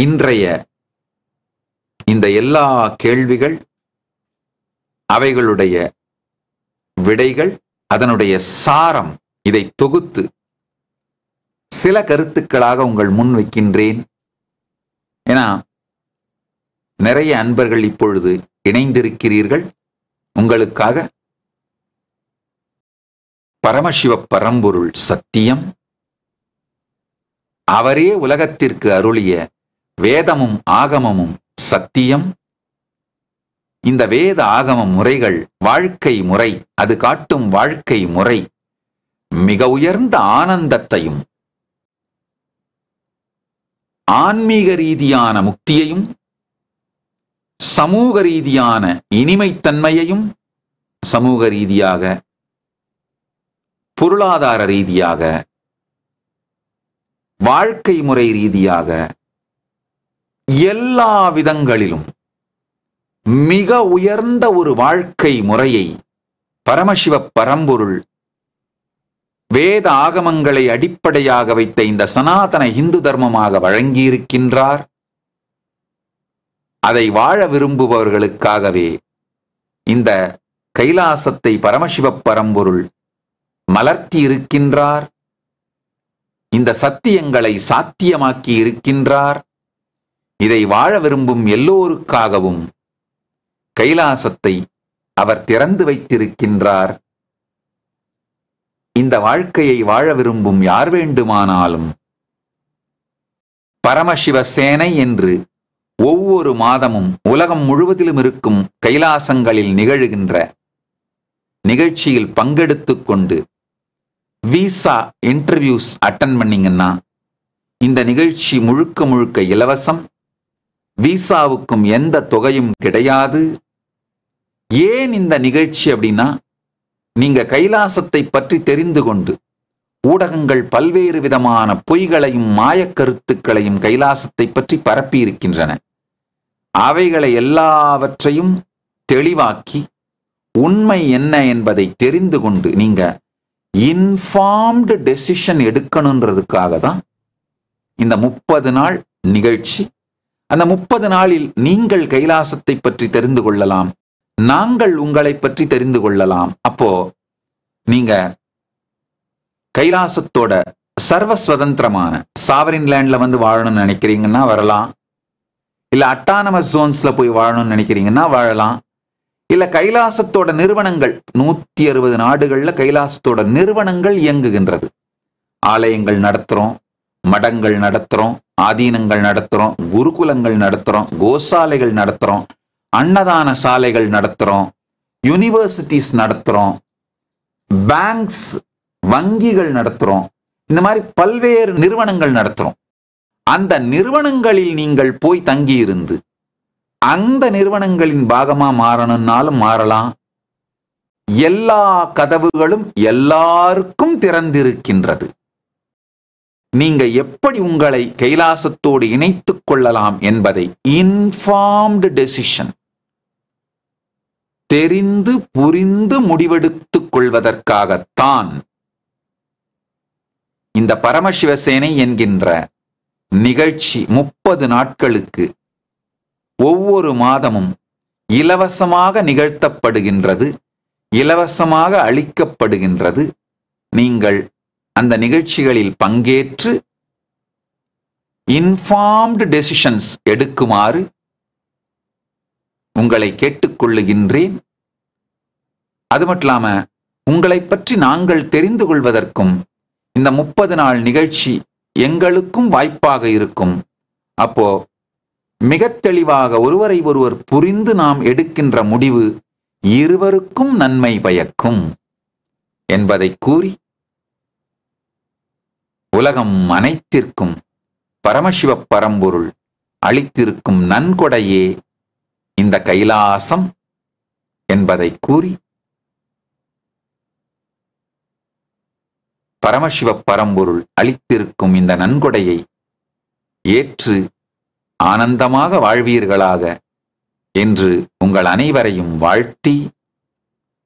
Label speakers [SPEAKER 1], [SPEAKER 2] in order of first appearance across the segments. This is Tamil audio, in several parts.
[SPEAKER 1] இன்றைய இந்த எல்லா கேள்விகள், அவைகளுடைய விடைகள், அதனுடைய சாரம், இதை தொகுத்து சில கருத்துக்களாக உங்கள் முன் வைக்கின்றேன். ஏன்னா நிறைய அன்பர்கள் இப்பொழுது இணைந்திருக்கிறீர்கள். உங்களுக்காக பரமசிவ பரம்பொருள் சத்தியம், அவரே உலகத்திற்கு அருளிய வேதமும் ஆகமமும் சத்தியம். இந்த வேத ஆகம முறைகள் வாழ்க்கை முறை, அது காட்டும் வாழ்க்கை முறை மிக உயர்ந்த ஆனந்தத்தையும் ஆன்மீக ரீதியான முக்தியையும் சமூக ரீதியான இனிமைத்தன்மையையும், சமூக ரீதியாக பொருளாதார ரீதியாக வாழ்க்கை முறை ரீதியாக எல்லா விதங்களிலும் மிக உயர்ந்த ஒரு வாழ்க்கை முறையை பரமசிவ பரம்பொருள் வேத ஆகமங்களை அடிப்படையாக வைத்த இந்த சனாதன இந்து தர்மமாக வழங்கியிருக்கின்றார். அதை வாழ விரும்புபவர்களுக்காகவே இந்த கைலாசத்தை பரமசிவ பரம்பொருள் மலர்த்தி இருக்கின்றார். இந்த சத்தியங்களை சாத்தியமாக்கி இருக்கின்றார். இதை வாழ விரும்பும் எல்லோருக்காகவும் கைலாசத்தை அவர் திறந்து வைத்திருக்கின்றார். இந்த வாழ்க்கையை வாழ விரும்பும் யார் வேண்டுமானாலும் பரமசிவ சேனை என்று ஒவ்வொரு மாதமும் உலகம் முழுவதிலும் இருக்கும் கைலாசங்களில் நிகழ்கின்ற நிகழ்ச்சியில் பங்கெடுத்துக் கொண்டு விசா இன்டர்வியூஸ் அட்டன் பண்ணீங்கன்னா இந்த நிகழ்ச்சி முழுக்க முழுக்க இலவசம். விசாவுக்கும் எந்த தொகையும் கிடையாது. ஏன் இந்த நிகழ்ச்சி அப்படின்னா, நீங்க கைலாசத்தை பற்றி தெரிந்து கொண்டு ஊடகங்கள் பல்வேறு விதமான பொய்களையும் மாயக்கருத்துக்களையும் கைலாசத்தை பற்றி பரப்பி இருக்கின்றன. அவைகளை எல்லாவற்றையும் தெளிவாக்கி உண்மை என்ன என்பதை தெரிந்து கொண்டு நீங்க இன்ஃபார்ம்டு டெசிஷன் எடுக்கணுன்றதுக்காக தான் இந்த 30 நாள் நிகழ்ச்சி. அந்த 30 நாளில் நீங்கள் கைலாசத்தை பற்றி தெரிந்து கொள்ளலாம், நாங்கள் உங்களை பற்றி தெரிந்து கொள்ளலாம். அப்போ நீங்க கைலாசத்தோட சர்வ சுதந்திரமான சாவரின் லேண்ட்ல வந்து வாழணும்னு நினைக்கிறீங்கன்னா வரலாம், இல்ல அட்டானமஸ் ஜோன்ஸ்ல போய் வாழணும்னு நினைக்கிறீங்கன்னா வாழலாம், இல்ல கைலாசத்தோட நிறுவனங்கள் 160 நாடுகள்ல கைலாசத்தோட நிறுவனங்கள் இயங்குகின்றது. ஆலயங்கள் நடத்துறோம், மடங்கள் நடத்துறோம், ஆதீனங்கள் நடத்துறோம், குருகுலங்கள் நடத்துறோம், கோசாலைகள் நடத்துறோம், அன்னதான சாலைகள் நடத்துறோம், யூனிவர்சிட்டிஸ் நடத்துறோம், பேங்க்ஸ் வங்கிகள் நடத்துறோம். இந்த மாதிரி பல்வேறு நிறுவனங்கள் நடத்துறோம். அந்த நிறுவனங்களில் நீங்கள் போய் தங்கியிருந்து அந்த நிறுவனங்களின் பாகமா மாறணும்னாலும் மாறலாம். எல்லா கதவுகளும் எல்லாருக்கும் திறந்திருக்கின்றது. நீங்க எப்படி உங்களை கைலாசத்தோடு இணைத்துக் கொள்ளலாம் என்பதை இன்ஃபார்ம்டு டெசிஷன், தெரிந்து புரிந்து முடிவெடுத்துக் கொள்வதற்காகத்தான் இந்த பரமசிவசேனை என்கின்ற நிகழ்ச்சி 30 நாட்களுக்கு ஒவ்வொரு மாதமும் இலவசமாக நிகழ்த்தப்படுகின்றது, இலவசமாக அளிக்கப்படுகின்றது. நீங்கள் அந்த நிகழ்ச்சிகளில் பங்கேற்று இன்ஃபார்ம்டு டெசிஷன்ஸ் எடுக்குமாறு உங்களை கேட்டுக்கொள்ளுகின்றேன். அது மட்டும் இல்லாம உங்களை பற்றி நாங்கள் தெரிந்து கொள்வதற்கும் இந்த 30 நாள் நிகழ்ச்சி எங்களுக்கும் வாய்ப்பாக இருக்கும். அப்போ மிக தெளிவாக ஒருவரை ஒருவர் புரிந்து நாம் எடுக்கின்ற முடிவு இருவருக்கும் நன்மை பயக்கும் என்பதை கூறி, உலகம் அனைத்திற்கும் பரமசிவ பரம்பொருள் அளித்திருக்கும் நன்கொடையே இந்த கைலாசம் என்பதை கூறி, பரமசிவ பரம்பொருள் அளித்திருக்கும் இந்த நன்கொடையை ஏற்று ஆனந்தமாக வாழ்வீர்களாக என்று உங்கள் அனைவரையும் வாழ்த்தி,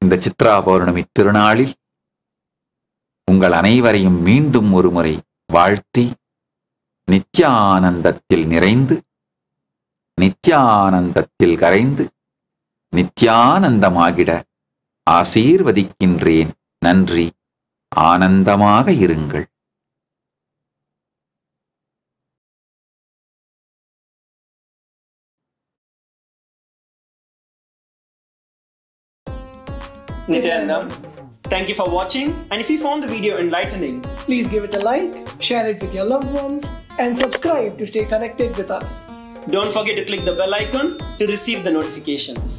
[SPEAKER 1] இந்த சித்ரா பௌர்ணமி திருநாளில் உங்கள் அனைவரையும் மீண்டும் ஒரு முறை வாழ்த்தி நித்யானந்தத்தில் நிறைந்து நித்யானந்தத்தில் கரைந்து நித்யானந்தமாகிட ஆசீர்வதிக்கின்றேன். நன்றி. ஆனந்தமாக இருங்கள்.
[SPEAKER 2] Nityanandam, thank you for watching, and if you found the video enlightening,
[SPEAKER 3] please give it a like, share it with your loved ones, and subscribe to stay connected with us.
[SPEAKER 2] Don't forget to click the bell icon to receive the notifications.